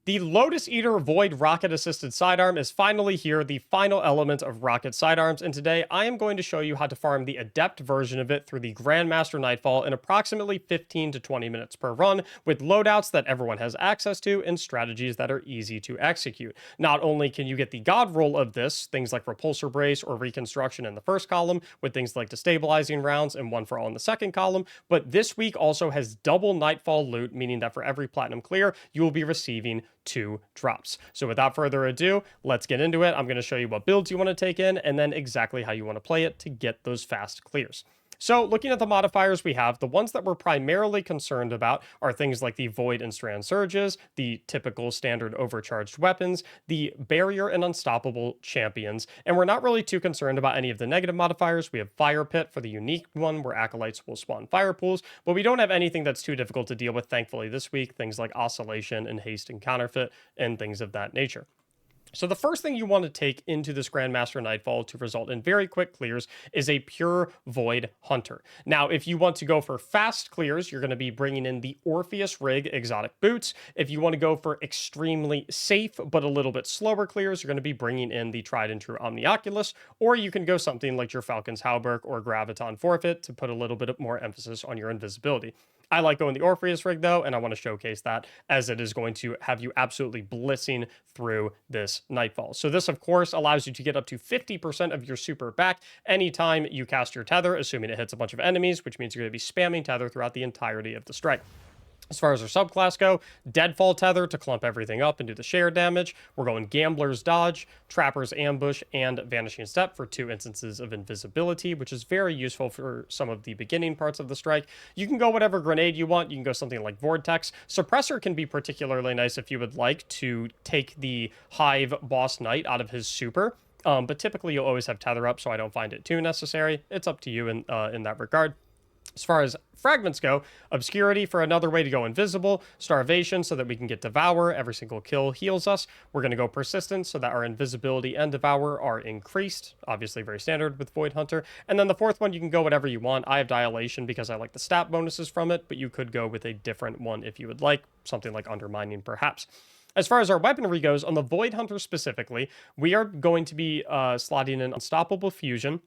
The Lotus-EATER Void Rocket-Assisted Sidearm is finally here, the final element of Rocket Sidearms, and today I am going to show you how to farm the Adept version of it through the Grandmaster Nightfall in approximately 15 to 20 minutes per run, with loadouts that everyone has access to and strategies that are easy to execute. Not only can you get the God roll of this, things like Repulsor Brace or Reconstruction in the first column, with things like Destabilizing Rounds and One for All in the second column, but this week also has double Nightfall loot, meaning that for every Platinum clear, you will be receiving 2 drops. So without further ado, let's get into it. I'm going to show you what builds you want to take in and then exactly how you want to play it to get those fast clears. So looking at the modifiers we have, the ones that we're primarily concerned about are things like the Void and Strand Surges, the typical standard overcharged weapons, the Barrier and Unstoppable champions, and we're not really too concerned about any of the negative modifiers. We have Fire Pit for the unique one where Acolytes will spawn fire pools, but we don't have anything that's too difficult to deal with, thankfully, this week, things like Oscillation and Haste and Counterfeit and things of that nature. So the first thing you want to take into this Grandmaster Nightfall to result in very quick clears is a pure Void Hunter. Now, if you want to go for fast clears, you're going to be bringing in the Orpheus Rig Exotic Boots. If you want to go for extremely safe but a little bit slower clears, you're going to be bringing in the tried and true Omnioculus, or you can go something like your Falcon's Hauberk or Graviton Forfeit to put a little bit more emphasis on your invisibility. I like going the Orpheus rig though, and I want to showcase that as it is going to have you absolutely blissing through this Nightfall. So this, of course, allows you to get up to 50% of your super back anytime you cast your Tether, assuming it hits a bunch of enemies, which means you're going to be spamming Tether throughout the entirety of the strike. As far as our subclass go, Deadfall Tether to clump everything up and do the share damage. We're going Gambler's Dodge, Trapper's Ambush, and Vanishing Step for 2 instances of invisibility, which is very useful for some of the beginning parts of the strike. You can go whatever grenade you want. You can go something like Vortex. Suppressor can be particularly nice if you would like to take the Hive Boss Knight out of his super. But typically you'll always have Tether up, so I don't find it too necessary. It's up to you in that regard. As far as fragments go, Obscurity for another way to go invisible, Starvation so that we can get Devour, every single kill heals us. We're going to go Persistence so that our invisibility and Devour are increased, obviously very standard with Void Hunter. And then the fourth one, you can go whatever you want. I have Dilation because I like the stat bonuses from it, but you could go with a different one if you would like, something like Undermining perhaps. As far as our weaponry goes, on the Void Hunter specifically, we are going to be slotting in Unstoppable Fusion,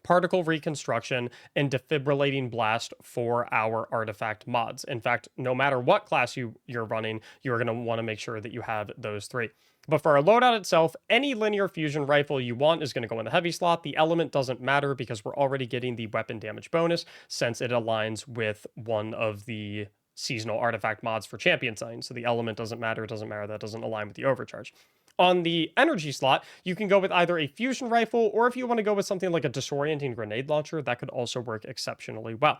Particle Reconstruction, and Defibrillating Blast for our artifact mods. In fact, no matter what class you're running, you're going to want to make sure that you have those 3. But for our loadout itself, any linear fusion rifle you want is going to go in the heavy slot. The element doesn't matter because we're already getting the weapon damage bonus since it aligns with one of the seasonal artifact mods for champion sign. So the element doesn't matter. It doesn't matter. That doesn't align with the overcharge. On the energy slot, you can go with either a fusion rifle, or if you want to go with something like a disorienting grenade launcher, that could also work exceptionally well.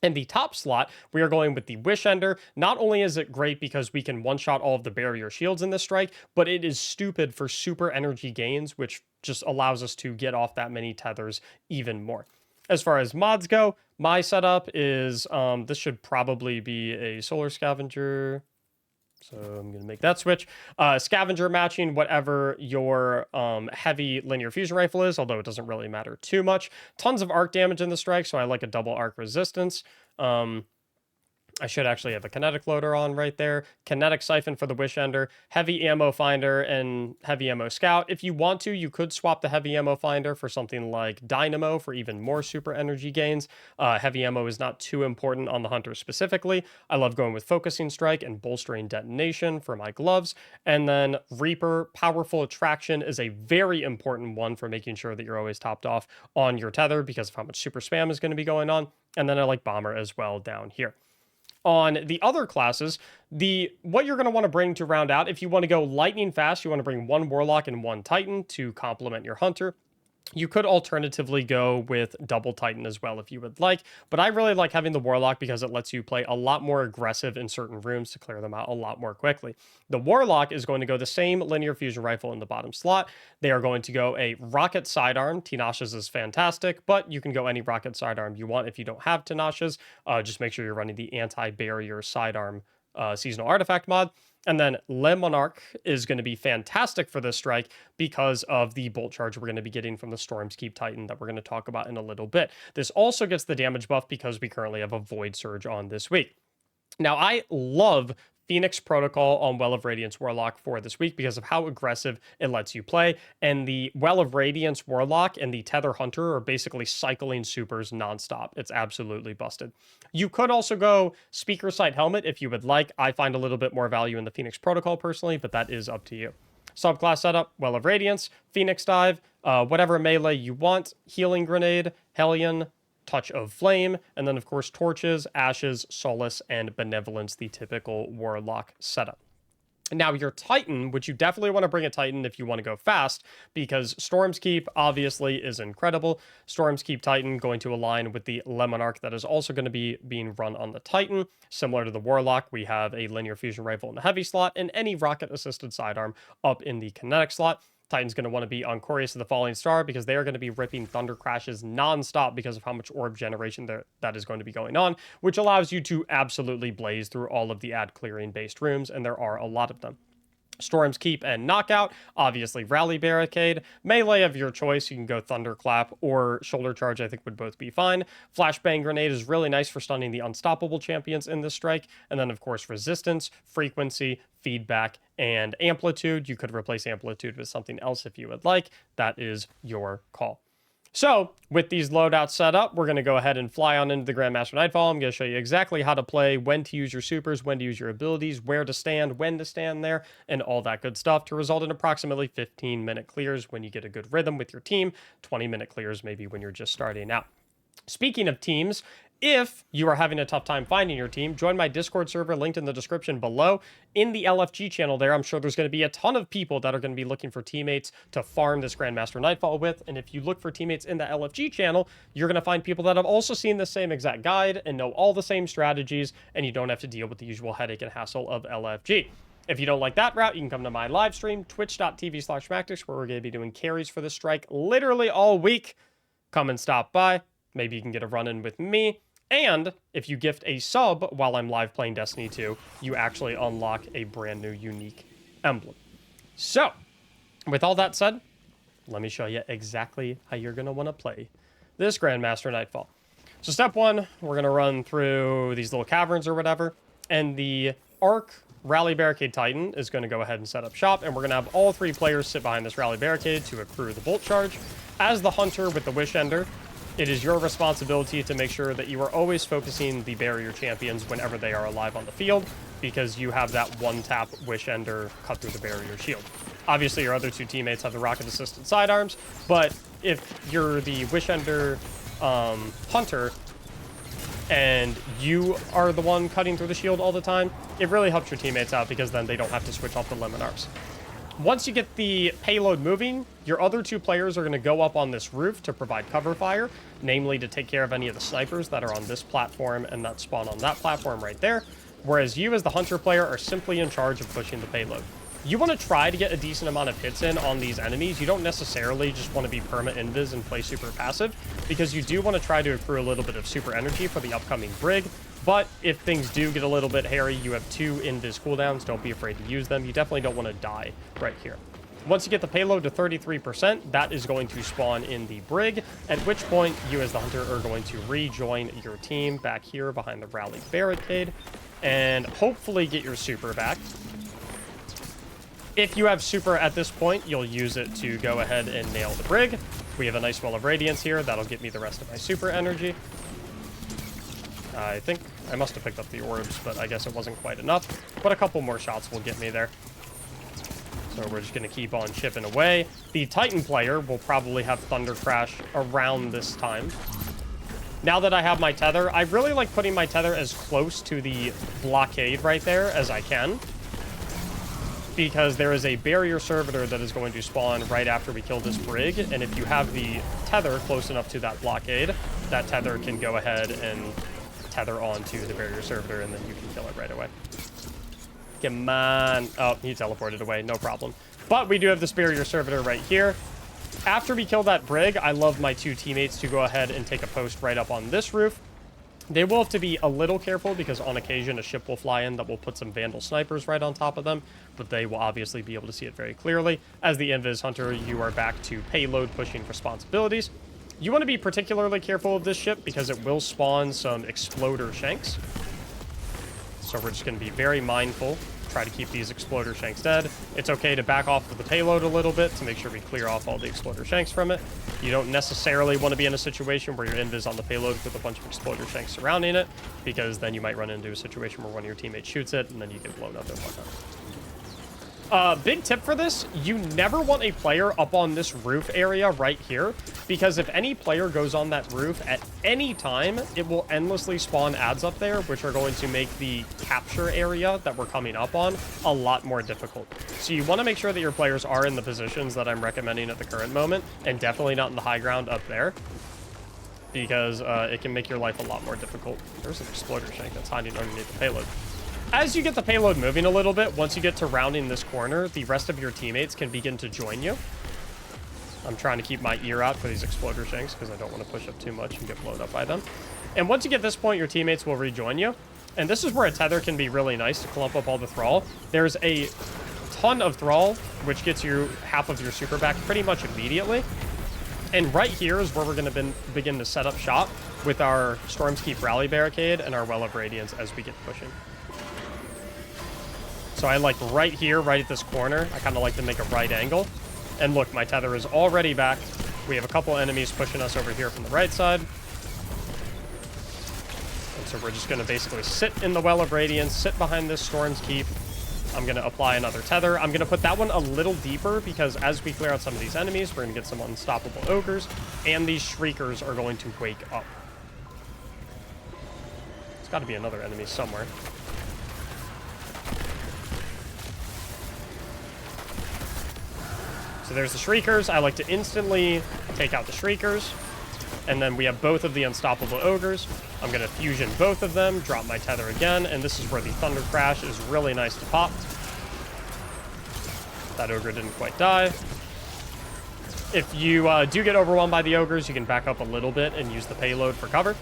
In the top slot, we are going with the Wish Ender. Not only is it great because we can one-shot all of the barrier shields in this strike, but it is stupid for super energy gains, which just allows us to get off that many tethers even more. As far as mods go, my setup is, this should probably be a Solar Scavenger. So I'm going to make that switch. Scavenger matching whatever your heavy linear fusion rifle is, although it doesn't really matter too much. Tons of arc damage in the strike, so I like a double arc resistance. I should actually have a kinetic loader on right there. Kinetic siphon for the Wish Ender, heavy ammo finder, and heavy ammo scout. If you want to, you could swap the heavy ammo finder for something like Dynamo for even more super energy gains. Heavy ammo is not too important on the Hunter specifically. I love going with Focusing Strike and Bolstering Detonation for my gloves. And then Reaper, Powerful Attraction is a very important one for making sure that you're always topped off on your tether because of how much super spam is going to be going on. And then I like Bomber as well down here. On the other classes, what you're going to want to bring to round out, if you want to go lightning fast, you want to bring 1 Warlock and 1 Titan to complement your Hunter. You could alternatively go with double Titan as well if you would like, but I really like having the Warlock because it lets you play a lot more aggressive in certain rooms to clear them out a lot more quickly. The Warlock is going to go the same linear fusion rifle in the bottom slot. They are going to go a rocket sidearm. Tinashe's is fantastic, but you can go any rocket sidearm you want if you don't have Tinashe's. Just make sure you're running the anti-barrier sidearm seasonal artifact mod. And then Le Monarch is going to be fantastic for this strike because of the bolt charge we're going to be getting from the Storm's Keep Titan that we're going to talk about in a little bit. This also gets the damage buff because we currently have a Void Surge on this week. Now, I love Phoenix Protocol on Well of Radiance Warlock for this week because of how aggressive it lets you play. And the Well of Radiance Warlock and the Tether Hunter are basically cycling supers nonstop. It's absolutely busted. You could also go Speaker Sight Helmet if you would like. I find a little bit more value in the Phoenix Protocol personally, but that is up to you. Subclass setup, Well of Radiance, Phoenix Dive, whatever melee you want, Healing Grenade, Hellion, Touch of Flame, and then, of course, Torches, Ashes, Solace, and Benevolence, the typical Warlock setup. Now, your Titan, which you definitely want to bring a Titan if you want to go fast, because Storm's Keep obviously is incredible. Storm's Keep Titan going to align with the Lemon Arc that is also going to be being run on the Titan. Similar to the Warlock, we have a Linear Fusion Rifle in the heavy slot and any rocket-assisted sidearm up in the kinetic slot. Titan's going to want to be on Courius of the Falling Star because they are going to be ripping Thunder Crashes nonstop because of how much orb generation that is going to be going on, which allows you to absolutely blaze through all of the ad clearing based rooms, and there are a lot of them. Storm's Keep and Knockout, obviously Rally Barricade, melee of your choice, you can go Thunderclap or Shoulder Charge, I think would both be fine. Flashbang Grenade is really nice for stunning the unstoppable champions in this strike, and then of course Resistance, Frequency, Feedback, and Amplitude. You could replace Amplitude with something else if you would like. That is your call. So, with these loadouts set up, we're going to go ahead and fly on into the Grandmaster Nightfall. I'm going to show you exactly how to play, when to use your supers, when to use your abilities, where to stand, when to stand there, and all that good stuff to result in approximately 15-minute clears when you get a good rhythm with your team, 20-minute clears maybe when you're just starting out. Speaking of teams, if you are having a tough time finding your team, join my Discord server linked in the description below. In the LFG channel there, I'm sure there's going to be a ton of people that are going to be looking for teammates to farm this Grandmaster Nightfall with. And if you look for teammates in the LFG channel, you're going to find people that have also seen the same exact guide and know all the same strategies, and you don't have to deal with the usual headache and hassle of LFG. If you don't like that route, you can come to my live stream, twitch.tv/Mactics, where we're going to be doing carries for the strike literally all week. Come and stop by. Maybe you can get a run-in with me. And if you gift a sub while I'm live playing Destiny 2, you actually unlock a brand new unique emblem. So, with all that said, let me show you exactly how you're going to want to play this Grandmaster Nightfall. So step one, we're going to run through these little caverns or whatever, and the Arc Rally Barricade Titan is going to go ahead and set up shop, and we're going to have all three players sit behind this Rally Barricade to accrue the Bolt Charge. As the Hunter with the Wish Ender, it is your responsibility to make sure that you are always focusing the barrier champions whenever they are alive on the field, because you have that one-tap Wish Ender cut through the barrier shield. Obviously, your other two teammates have the rocket-assisted sidearms, but if you're the Wish Ender Hunter and you are the one cutting through the shield all the time, it really helps your teammates out because then they don't have to switch off the Lemon Arcs. Once you get the payload moving, your other two players are going to go up on this roof to provide cover fire, namely to take care of any of the snipers that are on this platform and that spawn on that platform right there, whereas you as the Hunter player are simply in charge of pushing the payload. You want to try to get a decent amount of hits in on these enemies. You don't necessarily just want to be perma-invis and play super passive, because you do want to try to accrue a little bit of super energy for the upcoming Brig. But if things do get a little bit hairy, you have 2 invis cooldowns. Don't be afraid to use them. You definitely don't want to die right here. Once you get the payload to 33%, that is going to spawn in the Brig, at which point you as the Hunter are going to rejoin your team back here behind the Rally Barricade and hopefully get your super back. If you have super at this point, you'll use it to go ahead and nail the Brig. We have a nice Well of Radiance here. That'll get me the rest of my super energy. I think I must have picked up the orbs, but I guess it wasn't quite enough. But a couple more shots will get me there. So we're just going to keep on chipping away. The Titan player will probably have Thunder Crash around this time. Now that I have my tether, I really like putting my tether as close to the blockade right there as I can, because there is a barrier servitor that is going to spawn right after we kill this Brig, and if you have the tether close enough to that blockade, that tether can go ahead and tether onto the barrier servitor, and then you can kill it right away. Come on. Oh, he teleported away. No problem. But we do have this barrier servitor right here. After we kill that Brig, I love my 2 teammates to go ahead and take a post right up on this roof. They will have to be a little careful because on occasion a ship will fly in that will put some Vandal snipers right on top of them, but they will obviously be able to see it very clearly. As the Invis Hunter, you are back to payload pushing responsibilities. You want to be particularly careful of this ship because it will spawn some Exploder Shanks. So we're just going to be very mindful, try to keep these Exploder Shanks dead. It's okay to back off of the payload a little bit to make sure we clear off all the Exploder Shanks from it. You don't necessarily want to be in a situation where your invis on the payload with a bunch of Exploder Shanks surrounding it, because then you might run into a situation where one of your teammates shoots it and then you get blown up and whatnot. Big tip for this, you never want a player up on this roof area right here, because if any player goes on that roof at any time, it will endlessly spawn ads up there, which are going to make the capture area that we're coming up on a lot more difficult. So you want to make sure that your players are in the positions that I'm recommending at the current moment, and definitely not in the high ground up there, because it can make your life a lot more difficult. There's an Exploder Shank that's hiding underneath the payload. As you get the payload moving a little bit, once you get to rounding this corner, the rest of your teammates can begin to join you. I'm trying to keep my ear out for these Exploder Shanks because I don't want to push up too much and get blown up by them. And once you get this point, your teammates will rejoin you. And this is where a tether can be really nice to clump up all the thrall. There's a ton of thrall, which gets you half of your super back pretty much immediately. And right here is where we're going to begin to set up shop with our Storm's Keep Rally Barricade and our Well of Radiance as we get pushing. So I like right here, right at this corner, I kind of like to make a right angle. And look, my tether is already back. We have a couple enemies pushing us over here from the right side. And so we're just going to basically sit in the Well of Radiance, sit behind this Storm's Keep. I'm going to apply another tether. I'm going to put that one a little deeper because as we clear out some of these enemies, we're going to get some unstoppable ogres. And these Shriekers are going to wake up. There's got to be another enemy somewhere. So there's the Shriekers. I like to instantly take out the Shriekers. And then we have both of the unstoppable ogres. I'm going to fusion both of them, drop my tether again, and this is where the Thunder Crash is really nice to pop. That ogre didn't quite die. If you do get overwhelmed by the ogres, you can back up a little bit and use the payload for cover.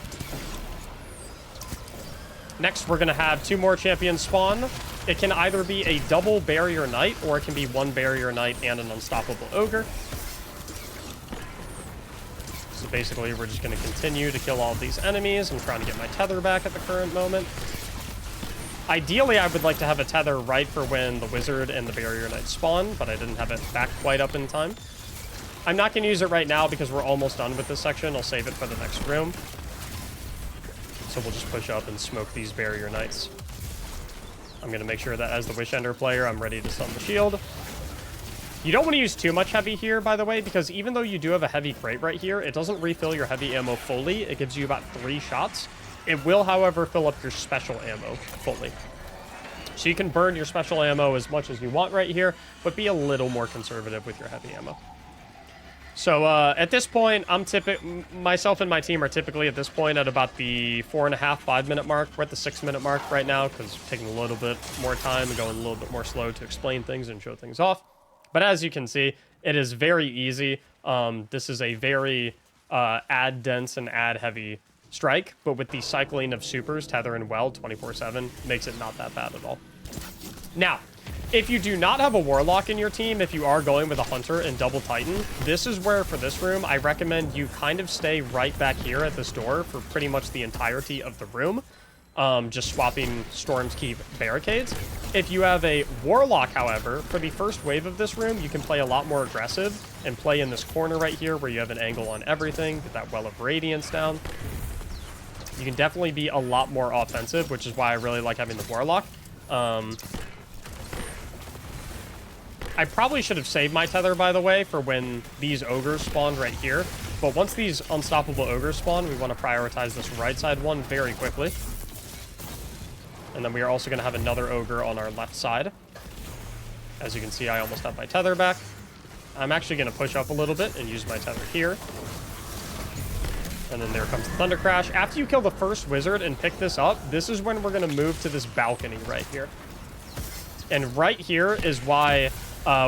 Next, we're going to have two more champions spawn. It can either be a double Barrier Knight, or it can be one Barrier Knight and an unstoppable ogre. So basically, we're just going to continue to kill all of these enemies. I'm trying to get my tether back at the current moment. Ideally, I would like to have a tether right for when the Wizard and the Barrier Knight spawn, but I didn't have it back quite up in time. I'm not going to use it right now because we're almost done with this section. I'll save it for the next room. So we'll just push up and smoke these Barrier Knights. I'm going to make sure that as the Wishender player, I'm ready to stun the shield. You don't want to use too much heavy here, by the way, because even though you do have a heavy crate right here, it doesn't refill your heavy ammo fully. It gives you about 3 shots. It will, however, fill up your special ammo fully. So you can burn your special ammo as much as you want right here, but be a little more conservative with your heavy ammo. So at this point, myself and my team are typically at this point at about the 4.5, 5 minute mark. We're at the 6 minute mark right now because it's taking a little bit more time and going a little bit more slow to explain things and show things off. But as you can see, it is very easy. This is a very ad dense and ad heavy strike, but with the cycling of supers, tether and well 24/7 makes it not that bad at all. Now, if you do not have a Warlock in your team, if you are going with a Hunter and Double Titan, this is where, for this room, I recommend you kind of stay right back here at this door for pretty much the entirety of the room. Just swapping Storm's Keep barricades. If you have a Warlock, however, for the first wave of this room, you can play a lot more aggressive and play in this corner right here where you have an angle on everything, get that Well of Radiance down. You can definitely be a lot more offensive, which is why I really like having the Warlock. I probably should have saved my tether, by the way, for when these ogres spawn right here. But once these unstoppable ogres spawn, we want to prioritize this right side one very quickly. And then we are also going to have another ogre on our left side. As you can see, I almost have my tether back. I'm actually going to push up a little bit and use my tether here. And then there comes the Thunder Crash. After you kill the first wizard and pick this up, this is when we're going to move to this balcony right here. And right here is why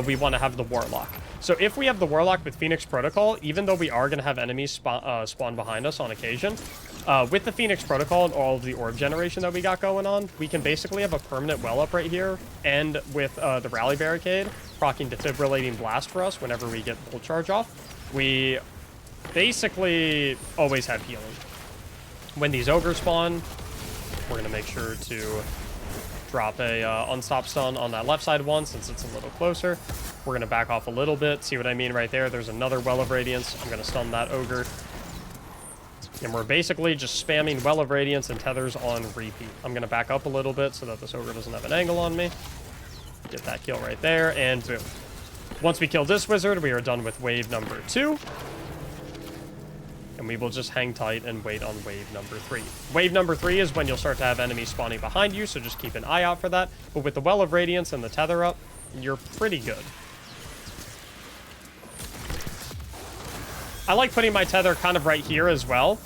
we want to have the Warlock. So if we have the Warlock with Phoenix Protocol, even though we are going to have enemies spawn behind us on occasion, with the Phoenix Protocol and all of the orb generation that we got going on, we can basically have a permanent well up right here, and with the Rally Barricade, proccing Defibrillating Blast for us whenever we get Bolt Charge off, we basically always have healing. When these ogres spawn, we're going to make sure to drop a unstop stun on that left side one since it's a little closer. We're going to back off a little bit. See what I mean right there? There's another Well of Radiance. I'm going to stun that ogre. And we're basically just spamming Well of Radiance and tethers on repeat. I'm going to back up a little bit so that this ogre doesn't have an angle on me. Get that kill right there, and boom. Once we kill this wizard, we are done with wave number 2. And we will just hang tight and wait on wave number 3. Wave number 3 is when you'll start to have enemies spawning behind you, so just keep an eye out for that. But with the Well of Radiance and the tether up, you're pretty good. I like putting my tether kind of right here as well,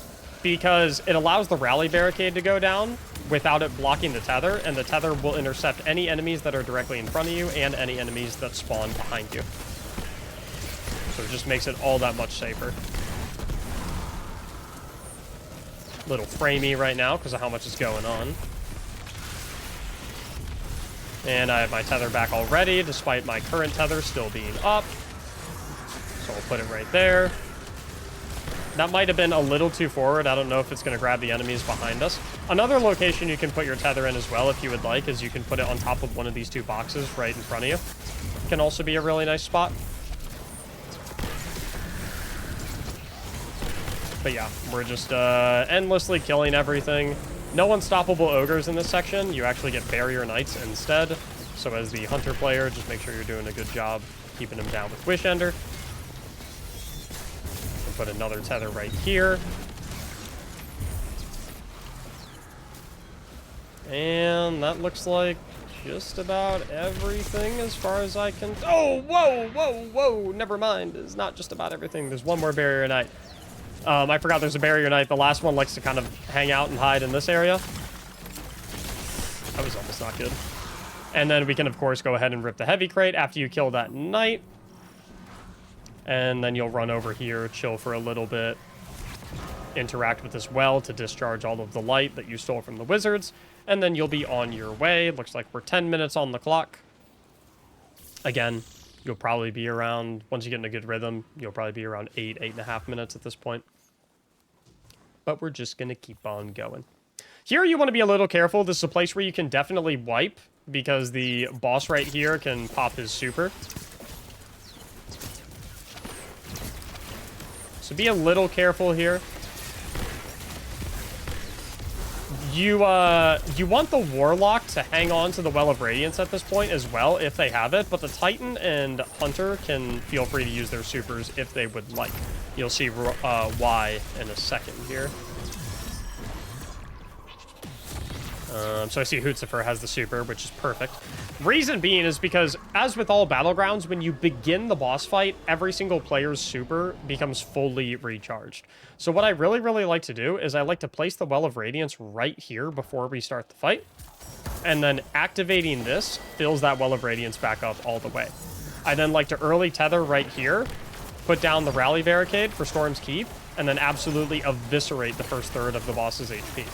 because it allows the rally barricade to go down without it blocking the tether, and the tether will intercept any enemies that are directly in front of you and any enemies that spawn behind you. So it just makes it all that much safer. Little framey right now because of how much is going on. And I have my tether back already, despite my current tether still being up. So I'll put it right there. That might have been a little too forward. I don't know if it's going to grab the enemies behind us. Another location you can put your tether in as well, if you would like, is you can put it on top of one of these 2 boxes right in front of you. Can also be a really nice spot. But yeah, we're just endlessly killing everything. No unstoppable ogres in this section. You actually get barrier knights instead. So as the hunter player, just make sure you're doing a good job keeping them down with Wish Ender. Put another tether right here. And that looks like just about everything as far as I can... Oh, whoa, whoa, whoa. Never mind. It's not just about everything. There's one more barrier knight. I forgot there's a barrier knight. The last one likes to kind of hang out and hide in this area. That was almost not good. And then we can, of course, go ahead and rip the heavy crate after you kill that knight. And then you'll run over here, chill for a little bit, interact with this well to discharge all of the light that you stole from the wizards, and then you'll be on your way. Looks like we're 10 minutes on the clock. Again, you'll probably be around, once you get in a good rhythm, you'll probably be around 8.5 minutes at this point. But we're just going to keep on going. Here you want to be a little careful. This is a place where you can definitely wipe, because the boss right here can pop his super. So be a little careful here. You want the Warlock to hang on to the Well of Radiance at this point as well, if they have it, but the Titan and Hunter can feel free to use their supers if they would like. You'll see why in a second here. So I see Hootzifer has the super, which is perfect. Reason being is because, as with all Battlegrounds, when you begin the boss fight, every single player's super becomes fully recharged. So what I really, really like to do is I like to place the Well of Radiance right here before we start the fight. And then activating this fills that Well of Radiance back up all the way. I then like to early tether right here, put down the rally barricade for Storm's Keep, and then absolutely eviscerate the first third of the boss's HP.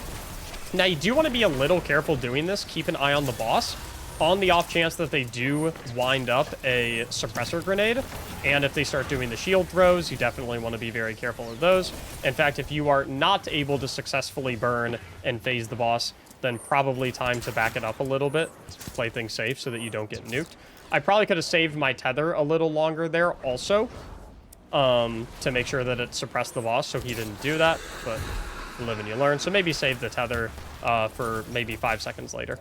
Now, you do want to be a little careful doing this. Keep an eye on the boss, on the off chance that they do wind up a suppressor grenade. And if they start doing the shield throws, you definitely want to be very careful of those. In fact, if you are not able to successfully burn and phase the boss, then probably time to back it up a little bit. Play things safe so that you don't get nuked. I probably could have saved my tether a little longer there also, to make sure that it suppressed the boss, so he didn't do that, but you live and you learn. So maybe save the tether for maybe 5 seconds later.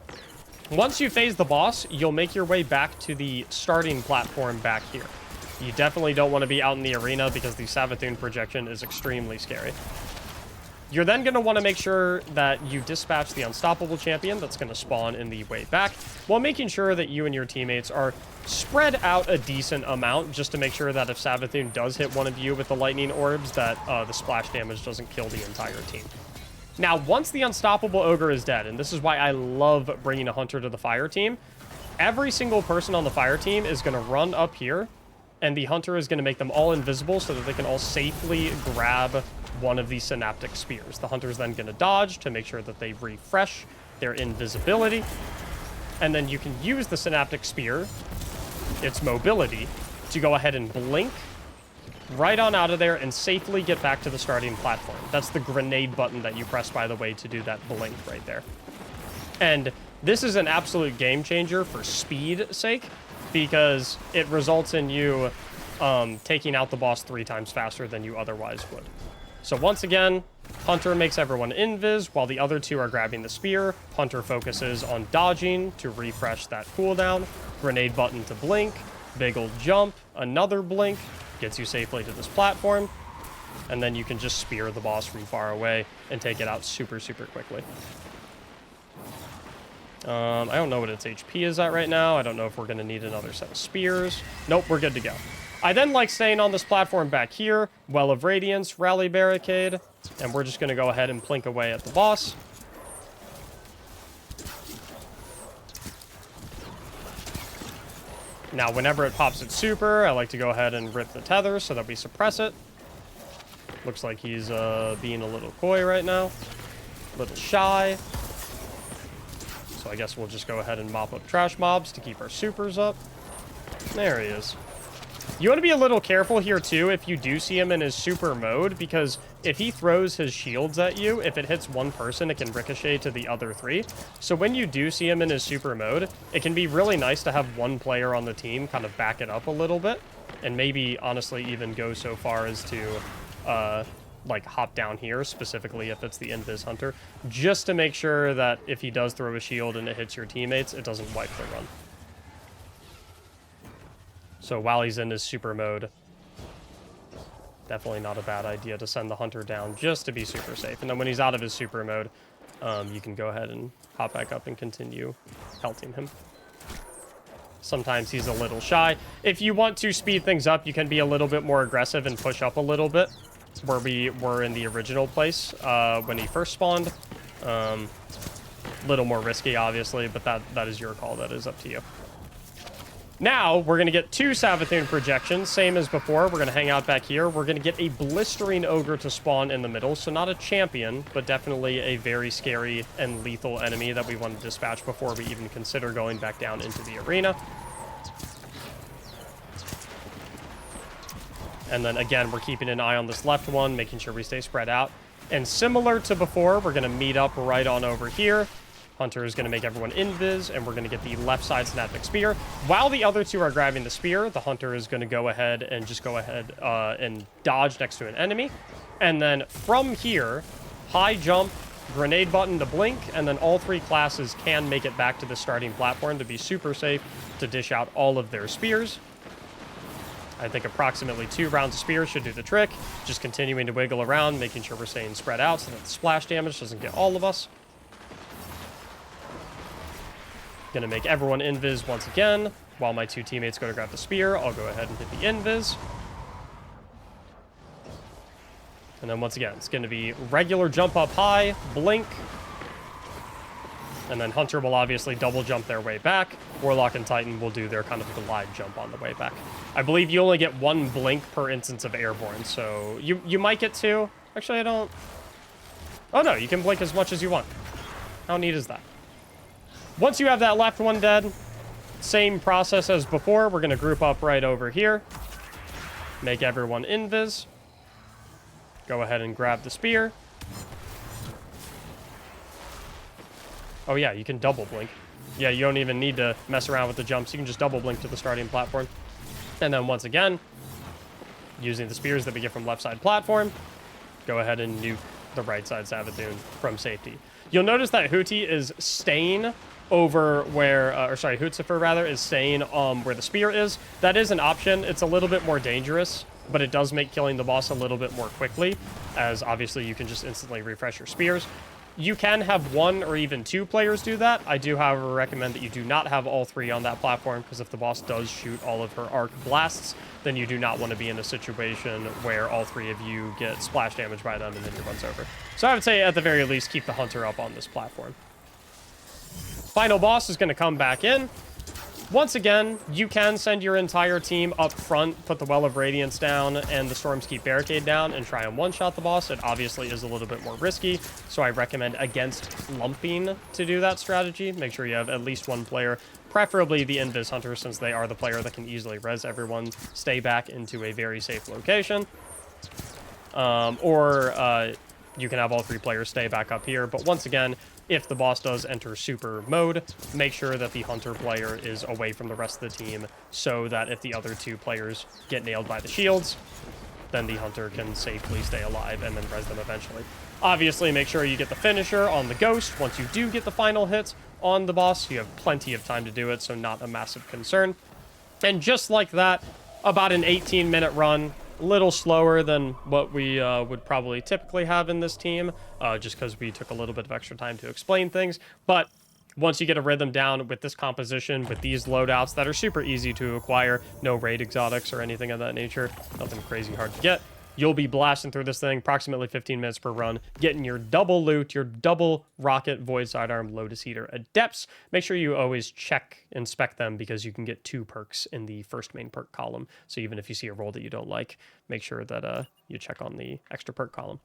Once you phase the boss, you'll make your way back to the starting platform back here. You definitely don't want to be out in the arena because the Savathûn projection is extremely scary. You're then going to want to make sure that you dispatch the unstoppable champion that's going to spawn in the way back, while making sure that you and your teammates are spread out a decent amount, just to make sure that if Savathûn does hit one of you with the lightning orbs, that the splash damage doesn't kill the entire team. Now, once the unstoppable ogre is dead, and this is why I love bringing a hunter to the fire team, every single person on the fire team is going to run up here, and the hunter is going to make them all invisible so that they can all safely grab one of these synaptic spears. The hunter's then going to dodge to make sure that they refresh their invisibility, and then you can use the synaptic spear, its mobility, to go ahead and blink right on out of there and safely get back to the starting platform. That's the grenade button that you press, by the way, to do that blink right there. And This is an absolute game changer for speed sake, because it results in you taking out the boss 3 times faster than you otherwise would. So once again, Hunter makes everyone invis while the other 2 are grabbing the spear. Hunter focuses on dodging to refresh that cooldown. Grenade button to blink. Big ol' jump. Another blink. Gets you safely to this platform. And then you can just spear the boss from far away and take it out super, super quickly. I don't know what its HP is at right now. I don't know if we're going to need another set of spears. Nope, we're good to go. I then like staying on this platform back here. Well of Radiance, Rally Barricade. And we're just going to go ahead and plink away at the boss. Now, whenever it pops its super, I like to go ahead and rip the tether so that we suppress it. Looks like he's being a little coy right now. A little shy. So I guess we'll just go ahead and mop up trash mobs to keep our supers up. There he is. You want to be a little careful here, too, if you do see him in his super mode, because if he throws his shields at you, if it hits one person, it can ricochet to the other 3. So when you do see him in his super mode, it can be really nice to have one player on the team kind of back it up a little bit, and maybe, honestly, even go so far as to, like, hop down here, specifically if it's the Invis Hunter, just to make sure that if he does throw a shield and it hits your teammates, it doesn't wipe the run. So while he's in his super mode, definitely not a bad idea to send the Hunter down just to be super safe. And then when he's out of his super mode, you can go ahead and hop back up and continue pelting him. Sometimes he's a little shy. If you want to speed things up, you can be a little bit more aggressive and push up a little bit, where we were in the original place when he first spawned. Little more risky, obviously, but that is your call. That is up to you. Now, we're going to get 2 Savathun projections, same as before. We're going to hang out back here. We're going to get a Blistering Ogre to spawn in the middle, so not a champion, but definitely a very scary and lethal enemy that we want to dispatch before we even consider going back down into the arena. And then, again, we're keeping an eye on this left one, making sure we stay spread out. And similar to before, we're going to meet up right on over here. Hunter is going to make everyone invis, and we're going to get the left side Synaptic Spear. While the other 2 are grabbing the spear, the Hunter is going to go ahead and and dodge next to an enemy. And then from here, high jump, grenade button to blink, and then all 3 classes can make it back to the starting platform to be super safe to dish out all of their spears. I think approximately 2 rounds of spear should do the trick. Just continuing to wiggle around, making sure we're staying spread out so that the splash damage doesn't get all of us. Gonna make everyone invis once again. While my 2 teammates go to grab the spear, I'll go ahead and hit the invis. And then once again, it's gonna be regular jump up high, blink. And then Hunter will obviously double jump their way back. Warlock and Titan will do their kind of glide jump on the way back. I believe you only get 1 blink per instance of airborne, so you might get 2. Actually, I don't... Oh no, you can blink as much as you want. How neat is that? Once you have that left one dead, same process as before. We're going to group up right over here. Make everyone invis. Go ahead and grab the spear. Oh yeah, you can double blink. Yeah, you don't even need to mess around with the jumps. You can just double blink to the starting platform. And then once again, using the spears that we get from left side platform, go ahead and nuke the right side Savathun from safety. You'll notice that Hootie is staying over where, Hootzifer rather, is staying where the spear is. That is an option. It's a little bit more dangerous, but it does make killing the boss a little bit more quickly, as obviously you can just instantly refresh your spears. You can have 1 or even 2 players do that. I do, however, recommend that you do not have all 3 on that platform, because if the boss does shoot all of her arc blasts, then you do not want to be in a situation where all 3 of you get splash damage by them and then it runs over. So I would say, at the very least, keep the Hunter up on this platform. Final boss is going to come back in. Once again, you can send your entire team up front, put the Well of Radiance down and the Stormskeep Barricade down, and try and one-shot the boss. It obviously is a little bit more risky, so I recommend against lumping to do that strategy. Make sure you have at least 1 player, preferably the Invis Hunter, since they are the player that can easily res everyone, stay back into a very safe location. You can have all 3 players stay back up here, but once again, if the boss does enter super mode, make sure that the hunter player is away from the rest of the team so that if the other two players get nailed by the shields, then the hunter can safely stay alive and then res them eventually. Obviously, make sure you get the finisher on the ghost. Once you do get the final hit on the boss, you have plenty of time to do it, so not a massive concern. And just like that, about an 18-minute run, a little slower than what we would probably typically have in this team, just because we took a little bit of extra time to explain things. But once you get a rhythm down with this composition, with these loadouts that are super easy to acquire, no raid exotics or anything of that nature, nothing crazy hard to get, you'll be blasting through this thing, approximately 15 minutes per run, getting your double loot, your double rocket, void sidearm, Lotus-EATER adepts. Make sure you always inspect them, because you can get 2 perks in the first main perk column. So even if you see a roll that you don't like, make sure that you check on the extra perk column.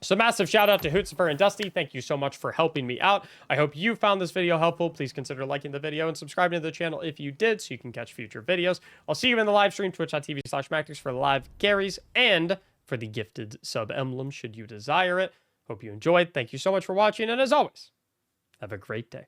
So massive shout out to Hootsuper and Dusty. Thank you so much for helping me out. I hope you found this video helpful. Please consider liking the video and subscribing to the channel if you did, so you can catch future videos. I'll see you in the live stream, twitch.tv/Mactics for the live Garys and for the gifted sub emblem should you desire it. Hope you enjoyed. Thank you so much for watching, and as always, have a great day.